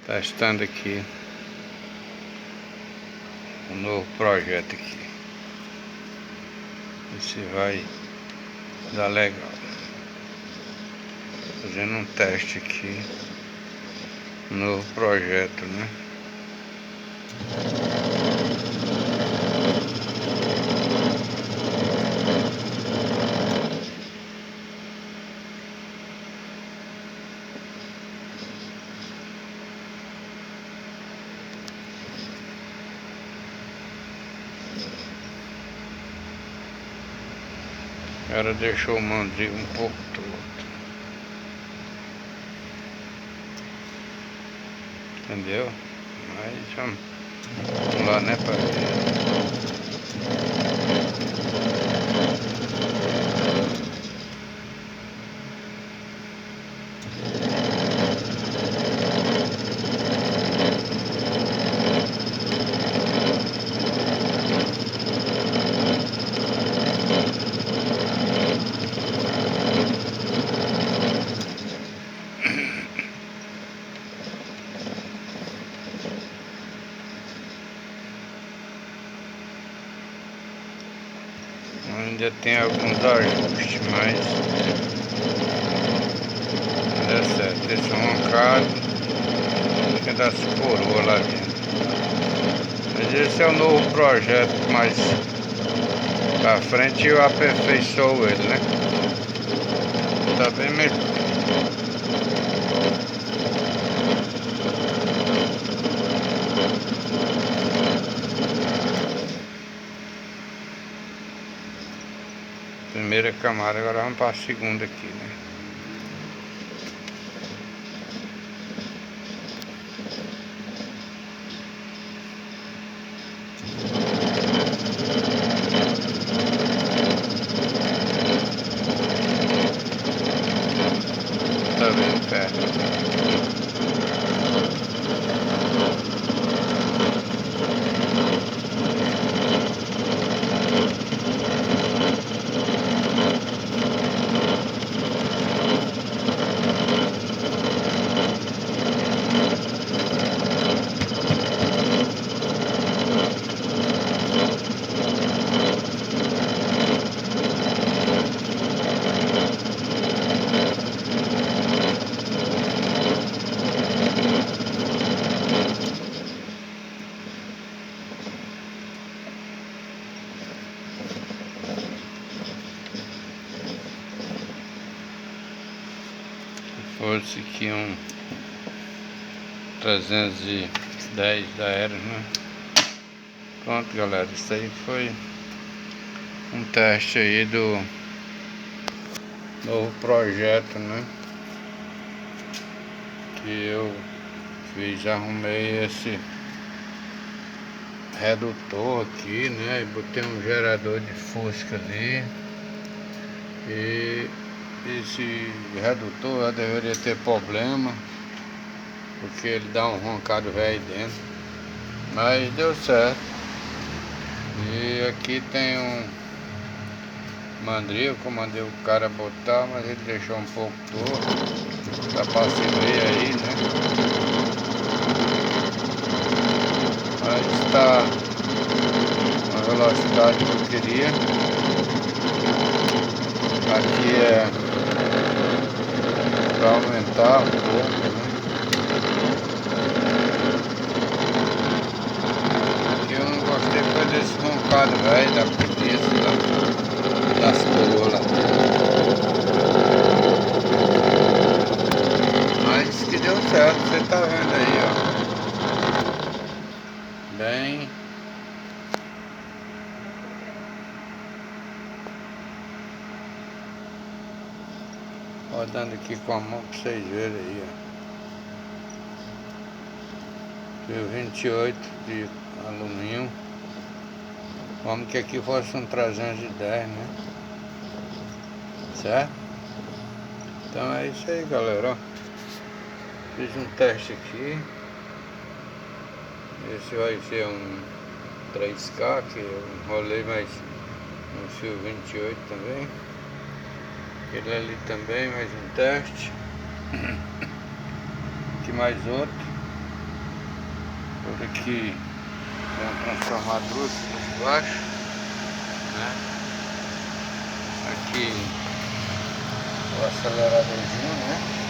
Testando aqui um novo projeto aqui. Ver se vai dar legal. Fazendo um teste aqui. Um novo projeto, né? Ela deixou o mandril um pouco torto. Entendeu? Mas vamos lá, né, pai? Ainda tem alguns ajustes, mas dá certo. Esse é um mancado, fica das coroas lá dentro. Mas esse é o novo projeto, mas pra frente eu aperfeiçoo ele, né? Tá bem melhor. Primeira camada, agora vamos para a segunda aqui, né? Tá bem perto. Fosse aqui um 310 da Aero, né? Pronto, galera, isso aí foi um teste aí do novo projeto, né? Que eu fiz, arrumei esse redutor aqui, né? E botei um gerador de fusca ali. E esse redutor já deveria ter problema, porque ele dá um roncado velho dentro, mas deu certo. E aqui tem um mandril que eu mandei o cara botar, mas ele deixou um pouco torto. Tá pra se ver aí, né? Mas está na velocidade que eu queria. Aqui é para aumentar um pouco, né? Aqui eu não gostei foi desse roncado velho da preguiça das coroas. Mas que deu certo, você tá vendo aí, ó. Bem. Rodando aqui com a mão pra vocês verem aí, ó. Fio 28 de alumínio. Vamos que aqui fosse um 310, né? Certo? Então é isso aí, galera, ó. Fiz um teste aqui. Esse vai ser um 3K, que eu enrolei mais um fio 28 também. Aquele ali também, mais um teste. Aqui mais outro. Por aqui tem um transformador por baixo, né? Aqui o aceleradorzinho, né?